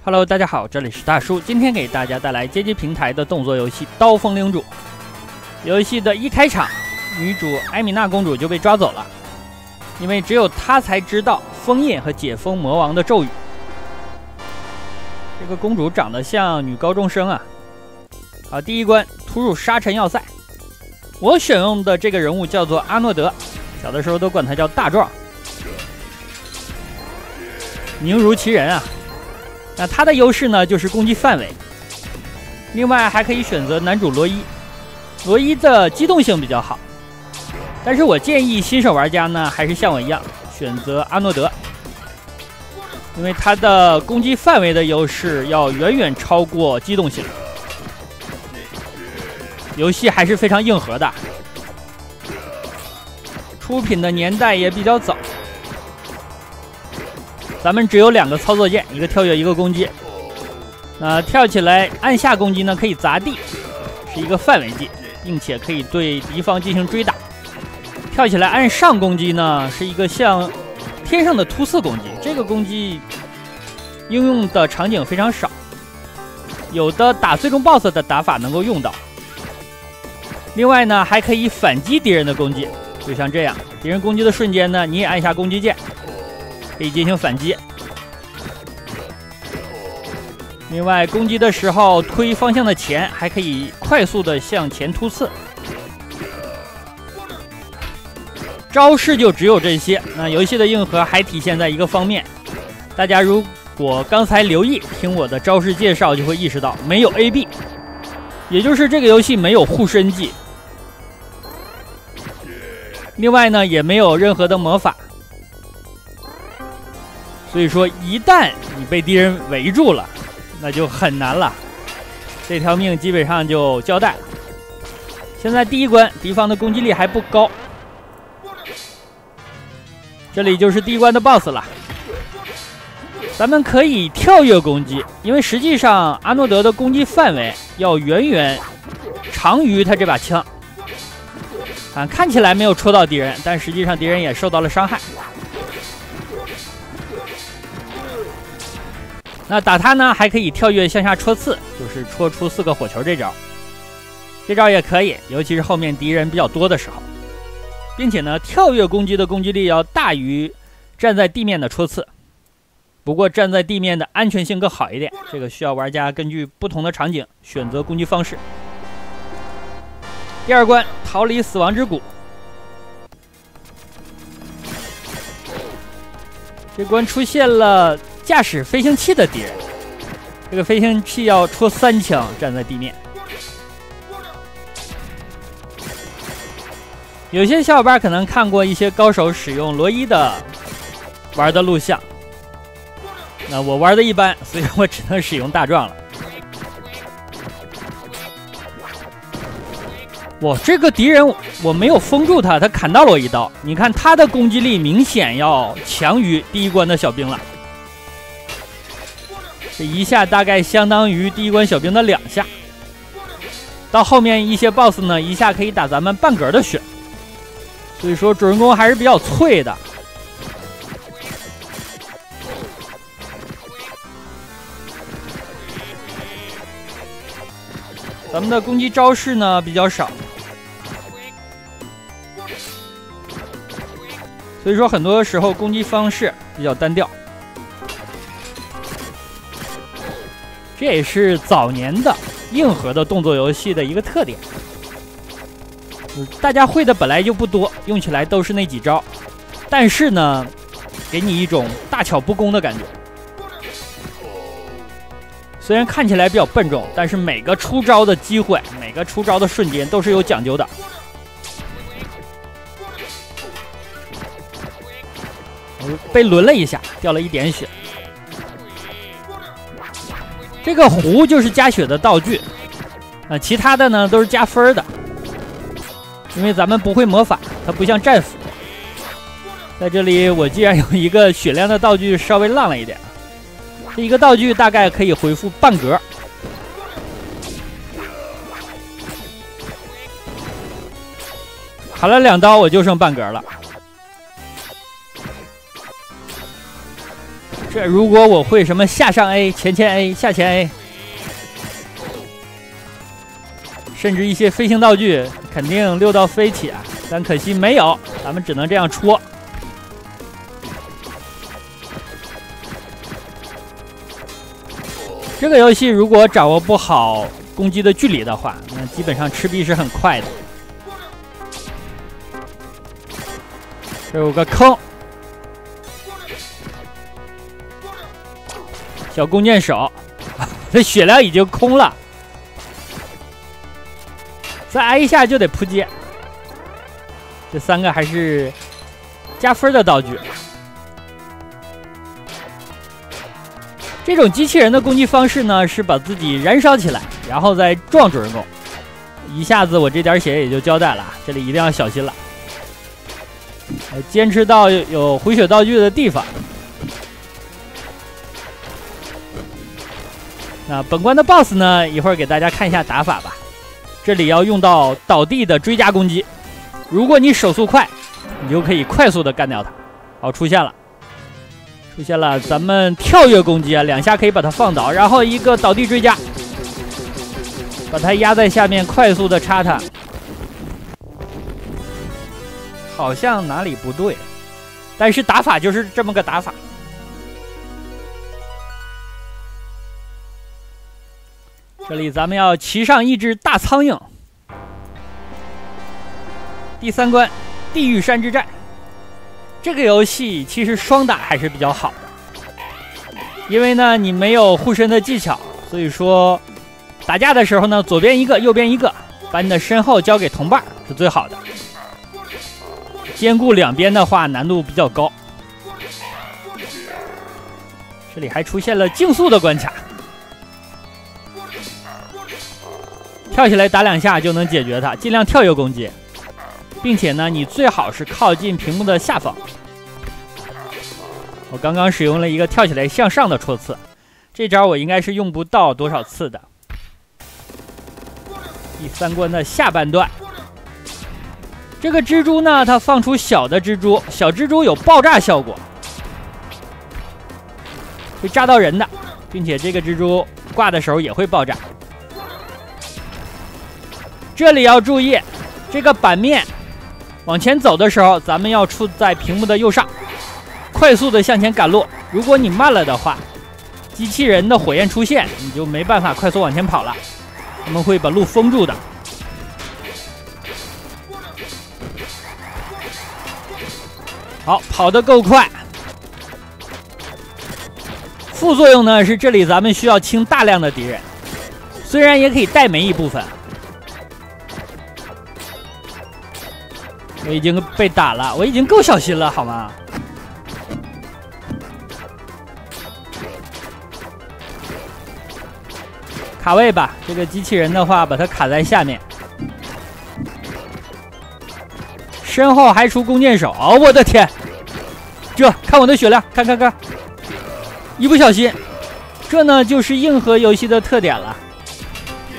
Hello， 大家好，这里是大叔，今天给大家带来街机平台的动作游戏《刀锋领主》。游戏的一开场，女主艾米娜公主就被抓走了，因为只有她才知道封印和解封魔王的咒语。这个公主长得像女高中生啊。好，第一关突入沙尘要塞，我选用的这个人物叫做阿诺德，小的时候都管他叫大壮，名如其人啊。那他的优势呢，就是攻击范围。另外还可以选择男主罗伊，罗伊的机动性比较好，但是我建议新手玩家呢，还是像我一样选择阿诺德，因为他的攻击范围的优势要远远超过机动性。游戏还是非常硬核的，出品的年代也比较早。咱们只有2个操作键，一个跳跃，一个攻击。跳起来按下攻击呢，可以砸地，是一个范围技，并且可以对敌方进行追打。跳起来按上攻击呢，是一个像天上的突刺攻击，这个攻击应用的场景非常少，有的打最终 BOSS 的打法能够用到。另外呢，还可以反击敌人的攻击，就像这样，敌人攻击的瞬间呢，你也按下攻击键，可以进行反击。另外，攻击的时候推方向的前，还可以快速的向前突刺。招式就只有这些。那游戏的硬核还体现在一个方面，大家如果刚才留意听我的招式介绍，就会意识到没有 AB， 也就是这个游戏没有护身技。另外呢，也没有任何的魔法。所以说，一旦你被敌人围住了，那就很难了，这条命基本上就交代了。现在第一关，敌方的攻击力还不高，这里就是第一关的 BOSS 了。咱们可以跳跃攻击，因为实际上阿诺德的攻击范围要远远长于他这把枪。看起来没有戳到敌人，但实际上敌人也受到了伤害。那打他呢，还可以跳跃向下戳刺，就是戳出4个火球这招。这招也可以，尤其是后面敌人比较多的时候，并且呢，跳跃攻击的攻击力要大于站在地面的戳刺。不过站在地面的安全性更好一点，这个需要玩家根据不同的场景选择攻击方式。第二关，逃离死亡之谷。这关出现了驾驶飞行器的敌人，这个飞行器要戳3枪，站在地面。有些小伙伴可能看过一些高手使用罗伊的玩的录像，那我玩的一般，所以我只能使用大壮了。哇，这个敌人我没有封住他，他砍到了我一刀。你看他的攻击力明显要强于第一关的小兵了，这一下大概相当于第一关小兵的2下。到后面一些 BOSS 呢，一下可以打咱们半格的血，所以说主人公还是比较脆的。咱们的攻击招式呢比较少，所以说很多时候攻击方式比较单调。这也是早年的硬核的动作游戏的一个特点，大家会的本来就不多，用起来都是那几招，但是呢，给你一种大巧不工的感觉。虽然看起来比较笨重，但是每个出招的机会，每个出招的瞬间都是有讲究的。被轮了一下，掉了1点血。这个壶就是加血的道具，其他的呢都是加分的。因为咱们不会魔法，它不像战斧。在这里，我既然有一个血量的道具，稍微浪了一点。这一个道具大概可以回复半格。砍了2刀，我就剩半格了。这如果我会什么下上 A、前 A、下前 A， 甚至一些飞行道具，肯定溜到飞起啊！但可惜没有，咱们只能这样戳。这个游戏如果掌握不好攻击的距离的话，那基本上吃币是很快的。这有个坑，小弓箭手，这血量已经空了，再挨一下就得扑街。这3个还是加分的道具。这种机器人的攻击方式呢，是把自己燃烧起来，然后再撞主人公。一下子我这点血也就交代了，这里一定要小心了。坚持到有回血道具的地方。那本关的 BOSS 呢，一会儿给大家看一下打法吧。这里要用到倒地的追加攻击，如果你手速快，你就可以快速的干掉它。好，出现了。咱们跳跃攻击啊，2下可以把它放倒，然后一个倒地追加，把它压在下面，快速的插它。好像哪里不对，但是打法就是这么个打法。这里咱们要骑上一只大苍蝇。第3关，地狱山之战。这个游戏其实双打还是比较好的，因为呢你没有护身的技巧，所以说打架的时候呢，左边一个，右边一个，把你的身后交给同伴是最好的。兼顾2边的话，难度比较高。这里还出现了竞速的关卡，跳起来打2下就能解决它，尽量跳跃攻击。并且呢，你最好是靠近屏幕的下方。我刚刚使用了一个跳起来向上的戳刺，这招我应该是用不到多少次的。第3关的下半段，这个蜘蛛呢，它放出小的蜘蛛，小蜘蛛有爆炸效果，会炸到人的，并且这个蜘蛛挂的时候也会爆炸。这里要注意，这个版面往前走的时候，咱们要处在屏幕的右上，快速的向前赶路。如果你慢了的话，机器人的火焰出现，你就没办法快速往前跑了，他们会把路封住的。好，跑得够快。副作用呢是这里咱们需要清大量的敌人，虽然也可以带没一部分。我已经被打了，我已经够小心了，好吗？卡位吧，这个机器人的话，把它卡在下面。身后还出弓箭手，哦，我的天！这看我的血量，看，一不小心，这呢就是硬核游戏的特点了，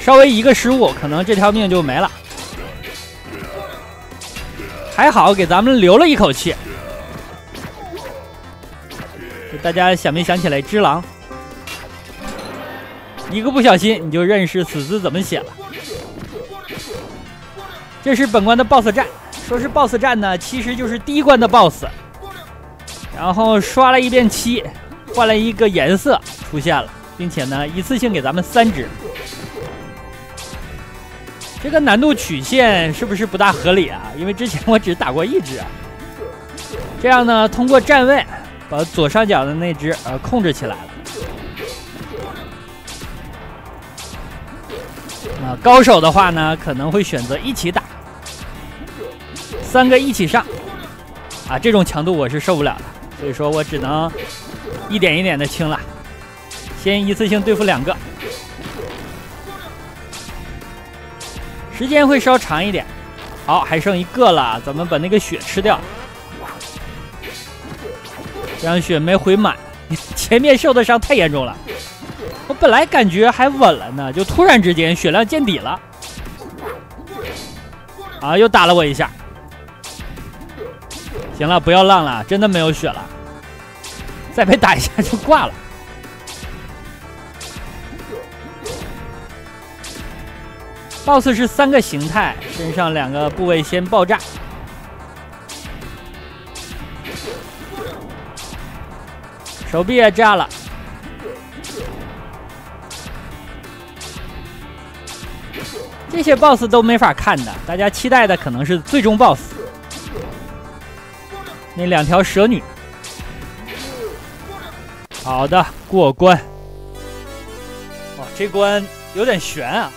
稍微一个失误，可能这条命就没了。还好给咱们留了一口气。大家想没想起来只狼？一个不小心你就认识死字怎么写了。这是本关的 BOSS 战，说是 BOSS 战呢，其实就是第1关的 BOSS。然后刷了一遍漆，换了一个颜色出现了，并且呢一次性给咱们3只。这个难度曲线是不是不大合理啊？因为之前我只打过1只啊。这样呢，通过站位把左上角的那只控制起来了。高手的话呢，可能会选择一起打，3个一起上啊，这种强度我是受不了的，所以说我只能一点一点的清了，先一次性对付2个。时间会稍长一点。好，还剩1个了，咱们把那个血吃掉，这样血没回满。前面受的伤太严重了，我本来感觉还稳了呢，就突然之间血量见底了。啊，又打了我一下。行了，不要浪了，真的没有血了。再被打一下就挂了。BOSS 是3个形态，身上2个部位先爆炸。手臂也炸了。这些 BOSS 都没法看的，大家期待的可能是最终 BOSS。那2条蛇女。好的，过关。哇，这关有点悬啊。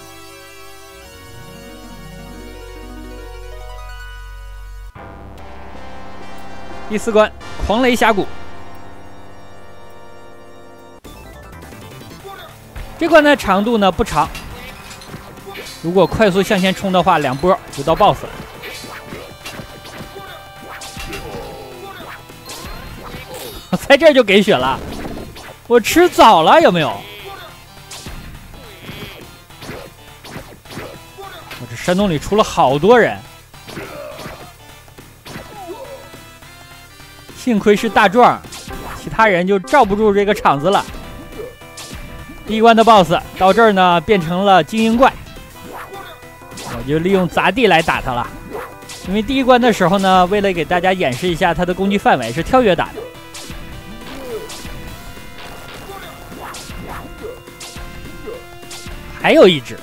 第4关，狂雷峡谷。这关的长度呢不长，如果快速向前冲的话，2波就到 BOSS 了。在这儿就给血了，我吃早了有没有？我这山洞里出了好多人。幸亏是大壮，其他人就罩不住这个场子了。第1关的 BOSS 到这儿呢，变成了精英怪，我就利用砸地来打他了。因为第1关的时候呢，为了给大家演示一下他的攻击范围是跳跃打的。还有一只，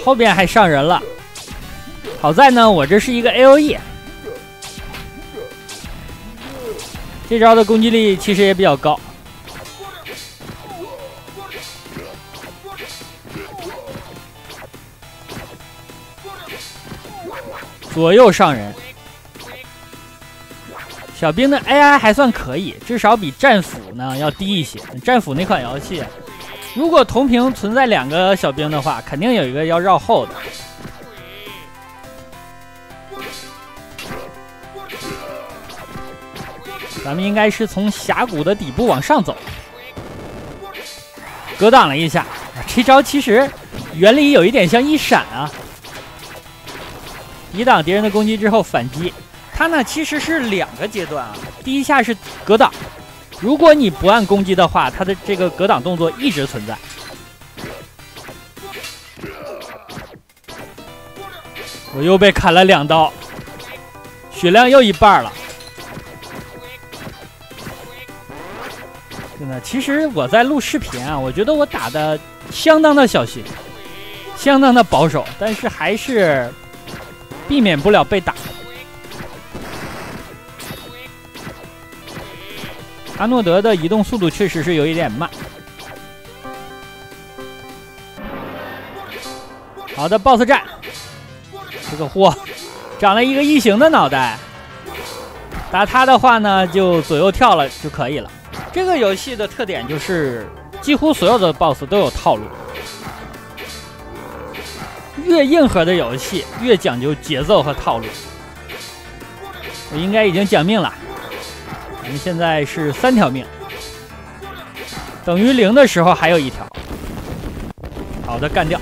后边还上人了。好在呢，我这是一个 AOE。这招的攻击力其实也比较高，左右上人。小兵的 AI 还算可以，至少比战斧呢要低一些。战斧那款游戏，如果同屏存在2个小兵的话，肯定有一个要绕后的。咱们应该是从峡谷的底部往上走，格挡了一下。这招其实原理有一点像一闪啊，抵挡敌人的攻击之后反击。它呢其实是2个阶段啊，第一下是格挡，如果你不按攻击的话，它的这个格挡动作一直存在。我又被砍了2刀，血量又1半了。真的，其实我在录视频啊，我觉得我打的相当的小心，相当的保守，但是还是避免不了被打。阿诺德的移动速度确实是有一点慢。好的 ，BOSS 战，这个货长了一个异形的脑袋，打他的话呢，就左右跳了就可以了。这个游戏的特点就是几乎所有的 BOSS 都有套路，越硬核的游戏越讲究节奏和套路。我应该已经讲命了，咱们现在是3条命，等于0的时候还有1条。好的，干掉。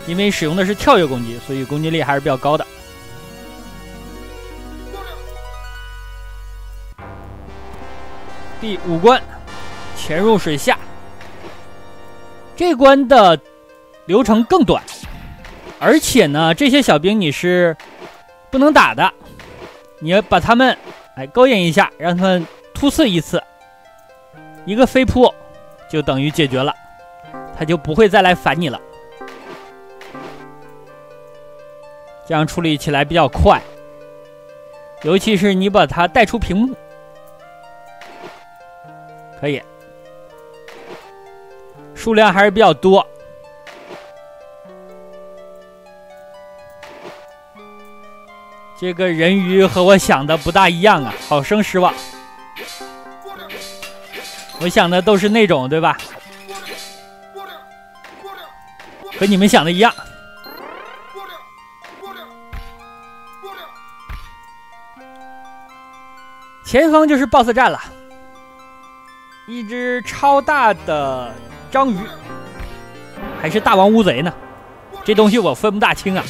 因为使用的是跳跃攻击，所以攻击力还是比较高的。第5关，潜入水下。这关的流程更短，而且呢，这些小兵你是不能打的，你要把他们勾引一下，让他们突刺一次，一个飞扑就等于解决了，他就不会再来烦你了。这样处理起来比较快，尤其是你把它带出屏幕，可以，数量还是比较多。这个人鱼和我想的不大一样啊，好生失望。我想的都是那种，对吧？和你们想的一样。前方就是 BOSS 战了，一只超大的章鱼，还是大王乌贼呢？这东西我分不大清啊。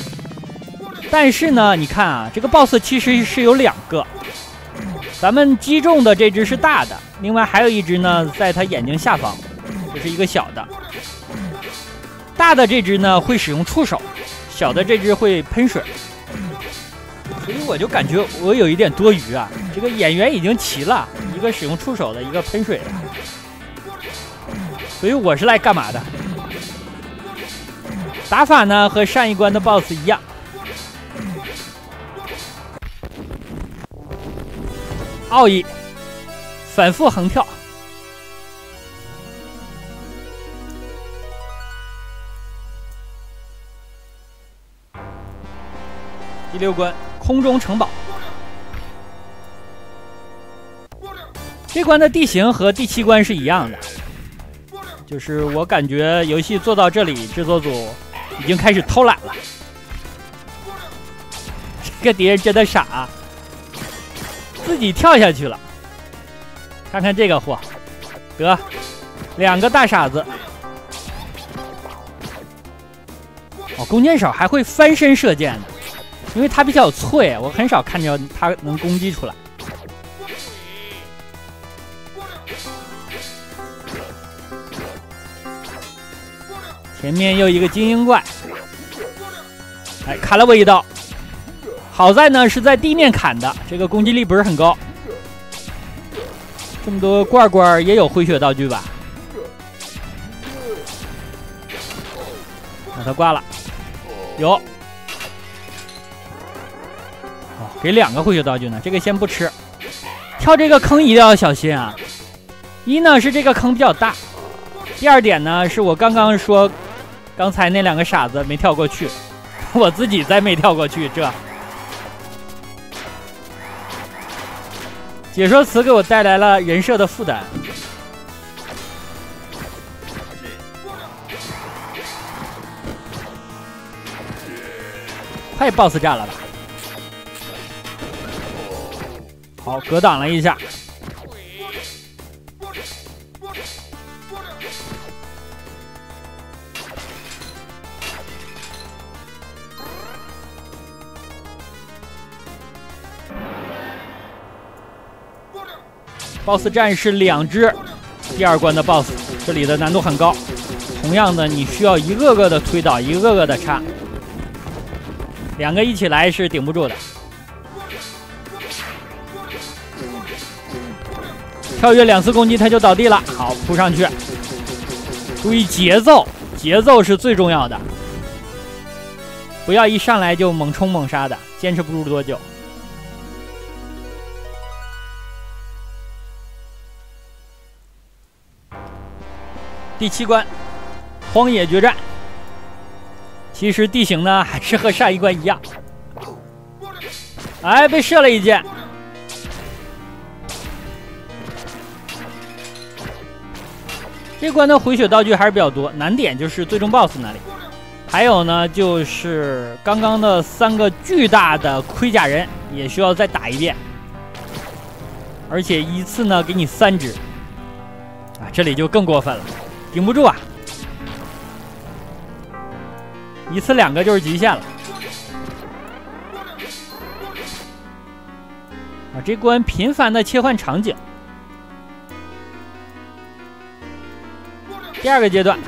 但是呢，你看啊，这个 BOSS 其实是有2个，咱们击中的这只是大的，另外还有一只呢，在它眼睛下方，这是一个小的。大的这只呢会使用触手，小的这只会喷水。所以我就感觉我有一点多余啊，这个演员已经齐了，一个使用触手的，一个喷水的。所以我是来干嘛的？打法呢和上一关的 BOSS 一样。奥义，反复横跳。第6关，空中城堡。这关的地形和第7关是一样的，就是我感觉游戏做到这里，制作组已经开始偷懒了。这个敌人真的傻啊，自己跳下去了。看看这个货，得2个大傻子。哦，弓箭手还会翻身射箭呢，因为它比较脆，我很少看见它能攻击出来。前面又一个精英怪，哎，砍了我一刀。好在呢是在地面砍的，这个攻击力不是很高。这么多罐罐也有回血道具吧？把他挂了，有。哦，给2个回血道具呢，这个先不吃。跳这个坑一定要小心啊！一呢是这个坑比较大，第2点呢是我刚刚说，刚才那2个傻子没跳过去，我自己再没跳过去，这解说词给我带来了人设的负担。快 BOSS 战了吧？好，格挡了一下。BOSS 战是2只，第2关的 BOSS， 这里的难度很高。同样的，你需要一个个的推倒，一个个的插，2个一起来是顶不住的。跳跃2次攻击，他就倒地了。好，扑上去，注意节奏，节奏是最重要的，不要一上来就猛冲猛杀的，坚持不住多久。第7关，荒野决战。其实地形呢还是和上一关一样。哎，被射了一箭。这关的回血道具还是比较多，难点就是最终 BOSS 那里，还有呢就是刚刚的3个巨大的盔甲人也需要再打一遍，而且一次呢给你3只，啊，这里就更过分了。顶不住啊！一次2个就是极限了。啊，这关频繁的切换场景。第2个阶段，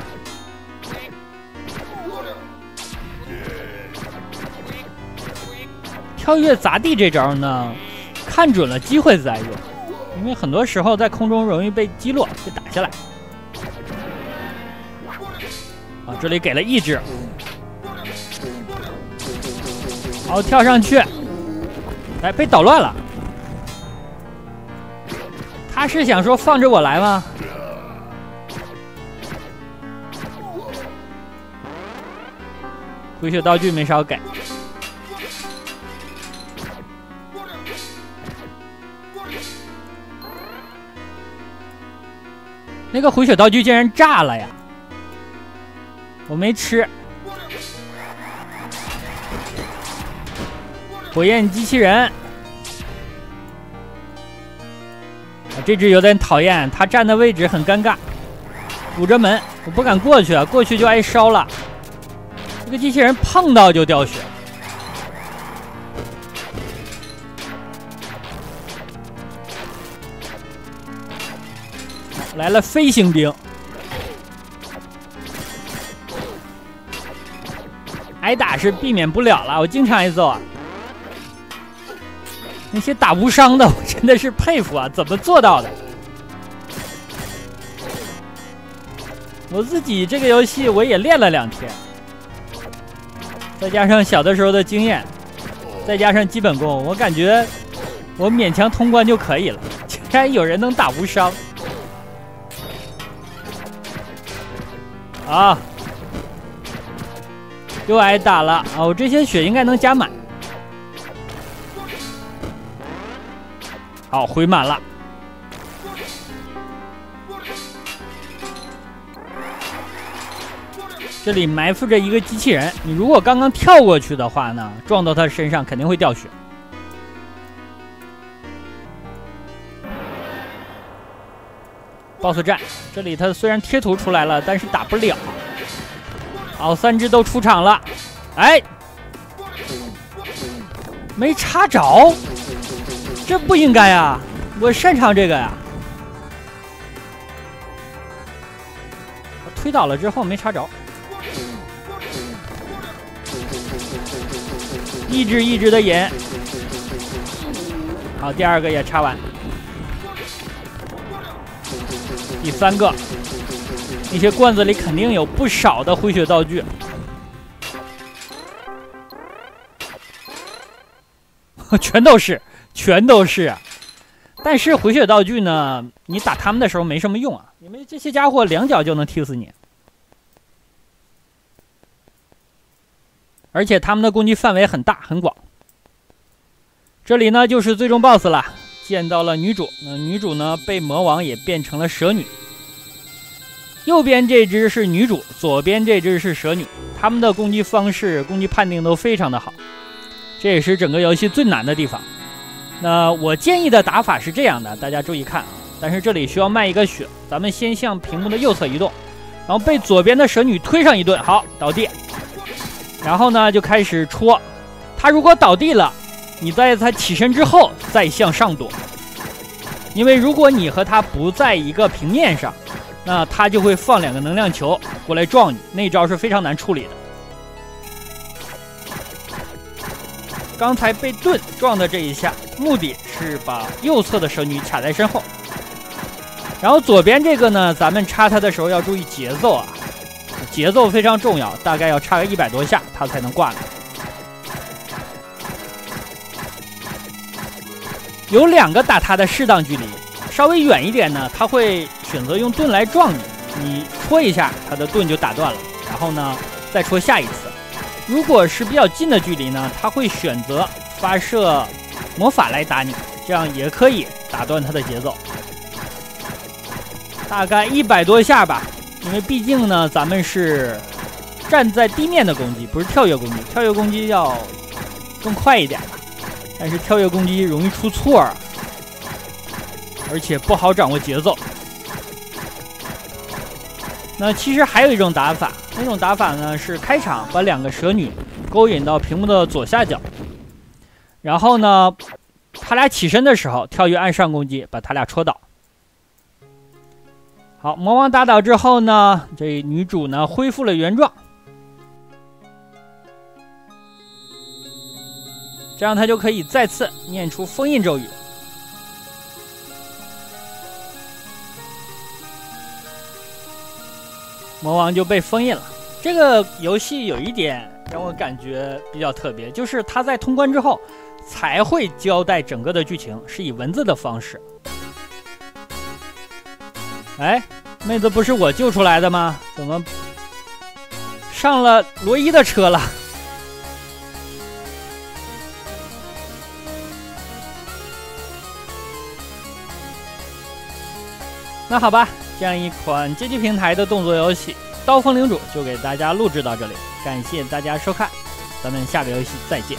跳跃砸地这招呢，看准了机会再用，因为很多时候在空中容易被击落，被打下来。啊，这里给了1只，好，跳上去，哎，被捣乱了。他是想说放着我来吗？回血道具没少给。那个回血道具竟然炸了呀！我没吃。火焰机器人，啊，这只有点讨厌，它站的位置很尴尬，堵着门，我不敢过去啊，过去就挨烧了。这个机器人碰到就掉血。来了飞行兵，挨打是避免不了了，我经常挨揍啊。那些打无伤的，我真的是佩服啊，怎么做到的？我自己这个游戏我也练了2天，再加上小的时候的经验，再加上基本功，我感觉我勉强通关就可以了。竟然有人能打无伤啊！又挨打了啊！我这些血应该能加满。好，回满了。这里埋伏着一个机器人，你如果刚刚跳过去的话呢，撞到他身上肯定会掉血。BOSS 战，这里他虽然贴图出来了，但是打不了。好，3只都出场了，哎，没插着，这不应该啊！我擅长这个呀。我推倒了之后没插着，一只一只的引。好，第2个也插完，第3个。那些罐子里肯定有不少的回血道具，全都是，全都是。但是回血道具呢，你打他们的时候没什么用啊，因为这些家伙2脚就能踢死你，而且他们的攻击范围很大很广。这里呢就是最终 BOSS 了，见到了女主，女主呢被魔王也变成了蛇女。右边这只是女主，左边这只是蛇女，他们的攻击方式、攻击判定都非常的好，这也是整个游戏最难的地方。那我建议的打法是这样的，大家注意看啊！但是这里需要卖一个血，咱们先向屏幕的右侧移动，然后被左边的蛇女推上一顿，好，倒地，然后呢就开始戳，他如果倒地了，你在他起身之后再向上躲，因为如果你和他不在一个平面上，那他就会放2个能量球过来撞你，那招是非常难处理的。刚才被盾撞的这一下，目的是把右侧的蛇女卡在身后，然后左边这个呢，咱们插他的时候要注意节奏啊，节奏非常重要，大概要插个100多下，他才能挂呢。有2个打他的适当距离，稍微远一点呢，他会选择用盾来撞你，你戳一下，他的盾就打断了，然后呢再戳下一次。如果是比较近的距离呢，他会选择发射魔法来打你，这样也可以打断他的节奏。大概100多下吧，因为毕竟呢，咱们是站在地面的攻击，不是跳跃攻击，跳跃攻击要更快一点吧，但是跳跃攻击容易出错啊，而且不好掌握节奏。那其实还有一种打法，那种打法呢是开场把2个蛇女勾引到屏幕的左下角，然后呢，他俩起身的时候跳跃按上攻击，把他俩戳倒。好，魔王打倒之后呢，这女主呢恢复了原状，这样她就可以再次念出封印咒语。魔王就被封印了。这个游戏有一点让我感觉比较特别，就是它在通关之后才会交代整个的剧情，是以文字的方式。哎，妹子不是我救出来的吗？怎么上了罗伊的车了？那好吧，这样一款街机平台的动作游戏《刀锋领主》就给大家录制到这里，感谢大家收看，咱们下个游戏再见。